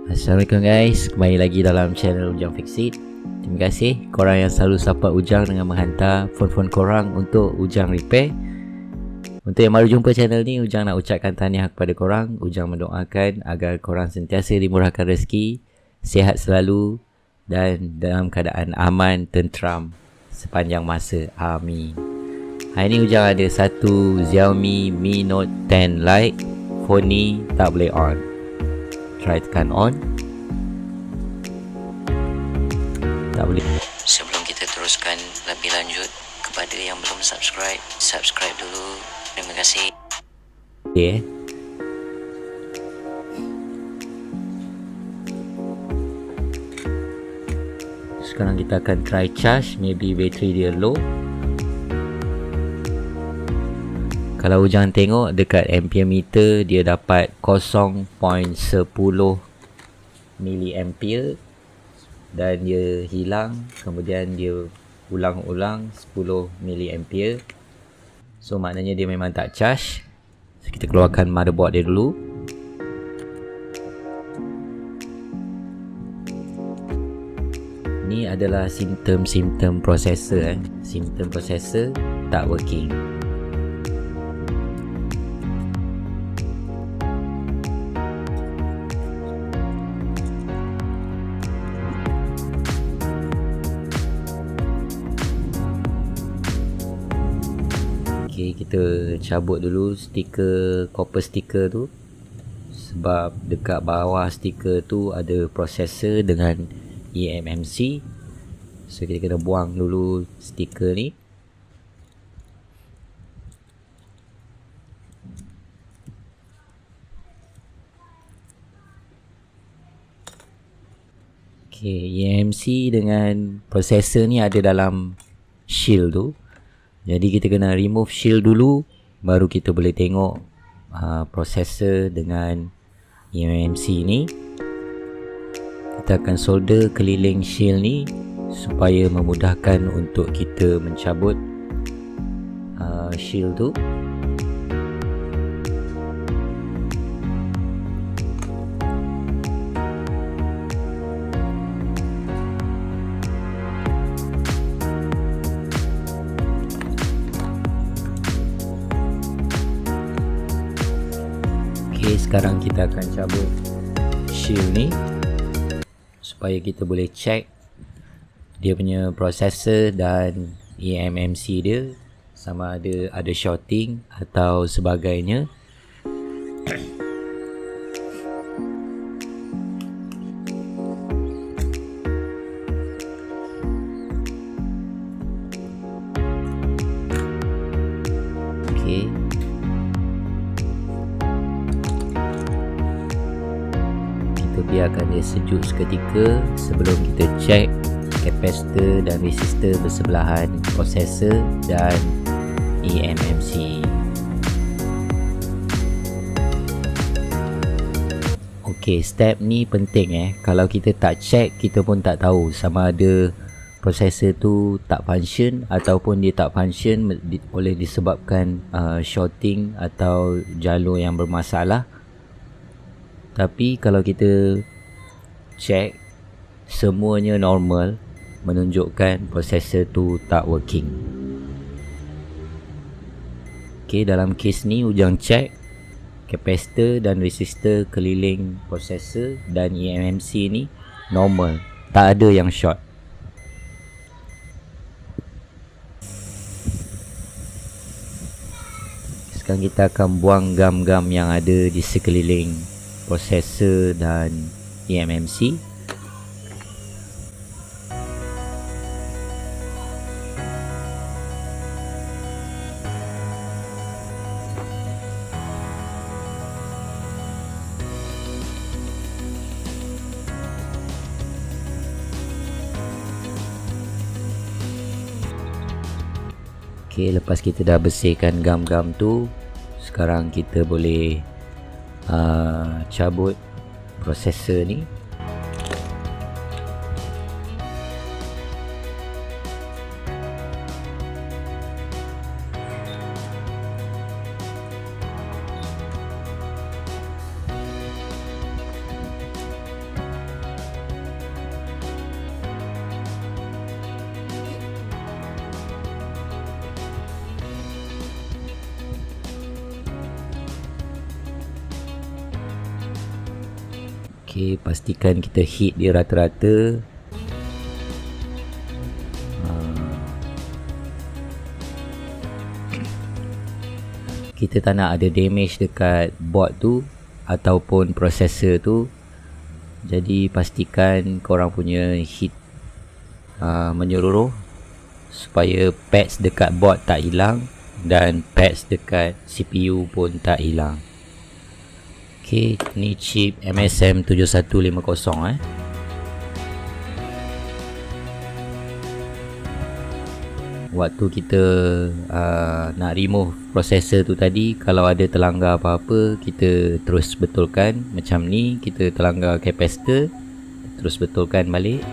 Assalamualaikum guys, kembali lagi dalam channel Ujang Fix It. Terima kasih korang yang selalu support Ujang dengan menghantar phone-phone korang untuk Ujang repair. Untuk yang baru jumpa channel ni, Ujang nak ucapkan tahniah kepada korang. Ujang mendoakan agar korang sentiasa dimurahkan rezeki, sihat selalu dan dalam keadaan aman, tenteram sepanjang masa. Amin. Hari ni Ujang ada satu Xiaomi Mi Note 10 Lite. Phone ni tak boleh on. Try tekan on. Tak boleh. Sebelum kita teruskan lebih lanjut, kepada yang belum subscribe, subscribe dulu. Terima kasih. Okay. Sekarang kita akan try charge. Maybe bateri dia low. Kalau Ujang tengok dekat ampere meter, dia dapat 0.10 miliampere dan dia hilang, kemudian dia ulang-ulang 10 miliampere. So maknanya dia memang tak charge. So, kita keluarkan motherboard dia dulu. Ni adalah simptom-simptom processor. Simptom processor tak working. Okay, kita cabut dulu stiker, copper stiker tu. Sebab dekat bawah stiker tu ada processor dengan eMMC. So kita kena buang dulu stiker ni. Okay, eMMC dengan processor ni ada dalam shield tu. Jadi kita kena remove shield dulu, baru kita boleh tengok processor dengan eMMC ni. Kita akan solder keliling shield ni supaya memudahkan untuk kita mencabut shield tu. Okay, sekarang kita akan cabut shield ni supaya kita boleh check dia punya processor dan eMMC dia sama ada shorting atau sebagainya. Okay. Kita biarkan dia sejuk seketika sebelum kita check kapasitor dan resistor bersebelahan processor dan eMMC. Okay, step ni penting Kalau kita tak check, kita pun tak tahu sama ada processor tu tak function ataupun dia tak function oleh disebabkan shorting atau jalur yang bermasalah. Tapi kalau kita check, semuanya normal, menunjukkan processor tu tak working. Okay, dalam kes ni Ujang check kapasitor dan resistor keliling processor dan eMMC ni normal, tak ada yang short. Sekarang kita akan buang gam-gam yang ada di sekeliling processor dan eMMC. Okay, lepas kita dah bersihkan gam-gam tu, sekarang kita boleh cabut processor ni. Okay, pastikan kita hit dia rata-rata. Kita tak nak ada damage dekat board tu ataupun processor tu. Jadi pastikan korang punya hit menyeluruh supaya pads dekat board tak hilang dan pads dekat CPU pun tak hilang. Okay, ni chip MSM 7150 Waktu kita nak remove processor tu tadi, kalau ada terlanggar apa-apa, kita terus betulkan. Macam ni, kita terlanggar capacitor, terus betulkan balik.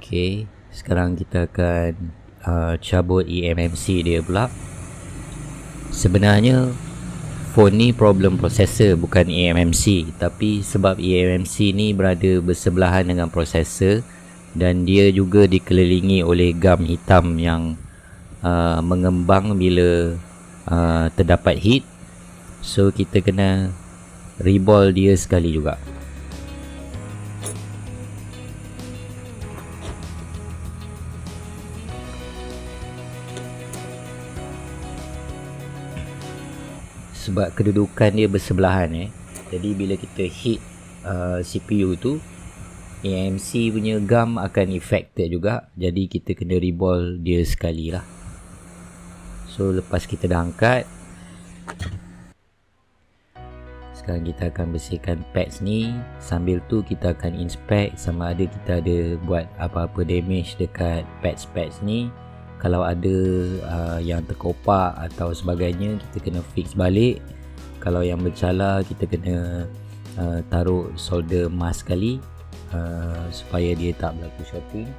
Okay, sekarang kita akan cabut eMMC dia pula. Sebenarnya phone ni problem processor, bukan eMMC. Tapi sebab eMMC ni berada bersebelahan dengan processor dan dia juga dikelilingi oleh gam hitam yang mengembang bila terdapat heat. So kita kena reball dia sekali juga. Sebab kedudukan dia bersebelahan jadi bila kita hit CPU tu, eMMC punya gam akan affected juga. Jadi kita kena reball dia sekali lah. So lepas kita dah angkat, sekarang kita akan bersihkan pads ni. Sambil tu kita akan inspect sama ada kita ada buat apa-apa damage dekat pads ni. Kalau ada yang terkopak atau sebagainya, kita kena fix balik. Kalau yang bercala, kita kena taruh solder mask sekali supaya dia tak berlaku shorting.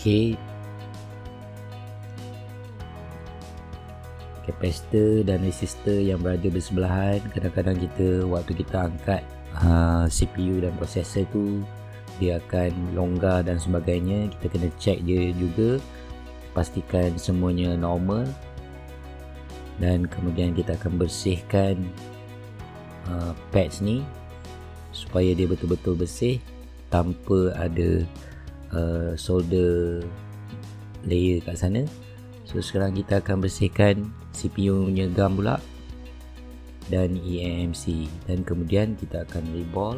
Okay, capacitor dan resistor yang berada bersebelahan, kadang-kadang kita waktu kita angkat CPU dan processor tu, dia akan longgar dan sebagainya. Kita kena check dia juga, pastikan semuanya normal. Dan kemudian kita akan bersihkan pads ni supaya dia betul-betul bersih tanpa ada solder layer kat sana. So sekarang kita akan bersihkan CPU punya gam pula dan eMMC, dan kemudian kita akan reball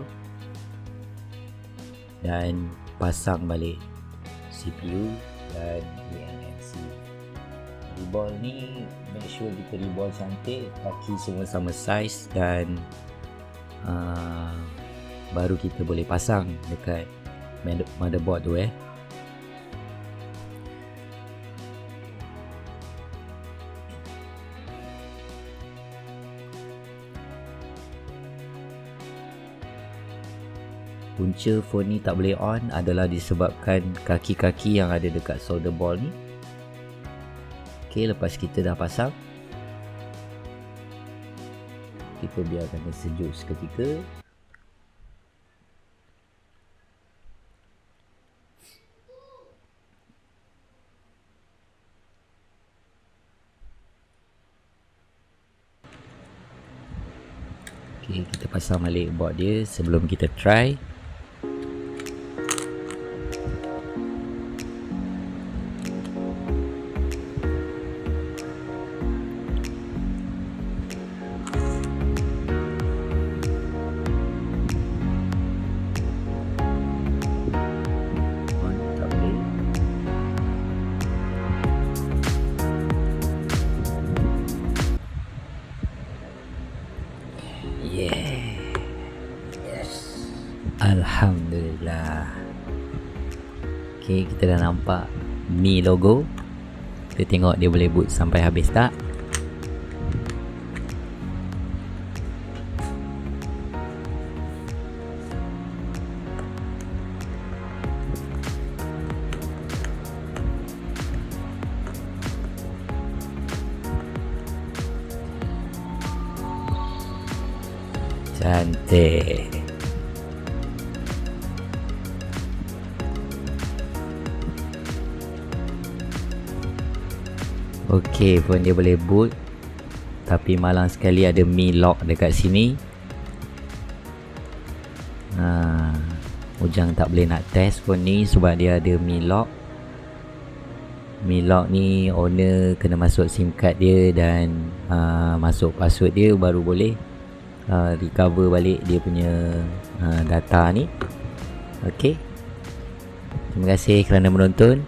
dan pasang balik CPU dan eMMC. Reball ni make sure kita reball cantik, kaki semua sama saiz, dan baru kita boleh pasang dekat motherboard tu Punca phone ni tak boleh on adalah disebabkan kaki-kaki yang ada dekat solder ball ni. Ok, lepas kita dah pasang, kita biarkan dia sejuk seketika. Ok, kita pasang balik board dia sebelum kita try. Alhamdulillah. Ok, kita dah nampak Mi logo. Kita tengok dia boleh boot sampai habis tak. Cantik. Okey, phone dia boleh boot. Tapi malang sekali ada Mi Lock dekat sini. Ujang tak boleh nak test phone ni sebab dia ada Mi Lock. Mi Lock ni owner kena masuk SIM card dia dan masuk password dia baru boleh recover balik dia punya data ni. Okey. Terima kasih kerana menonton.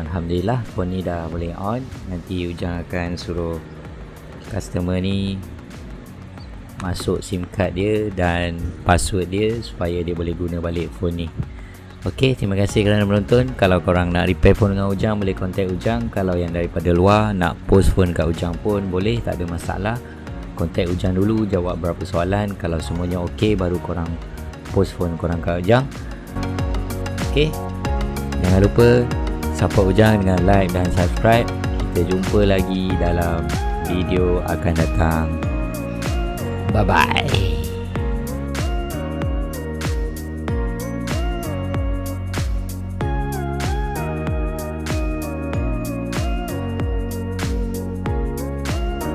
Alhamdulillah phone ni dah boleh on. Nanti Ujang akan suruh customer ni masuk SIM card dia dan password dia supaya dia boleh guna balik phone ni. Okey, terima kasih kerana menonton. Kalau korang nak repair phone dengan Ujang, boleh contact Ujang. Kalau yang daripada luar nak post phone kat Ujang pun boleh, tak ada masalah. Contact Ujang dulu, jawab beberapa soalan. Kalau semuanya okey, baru korang post phone korang kat Ujang. Okey, jangan lupa support Ujang dengan like dan subscribe. Kita jumpa lagi dalam video akan datang. Bye bye.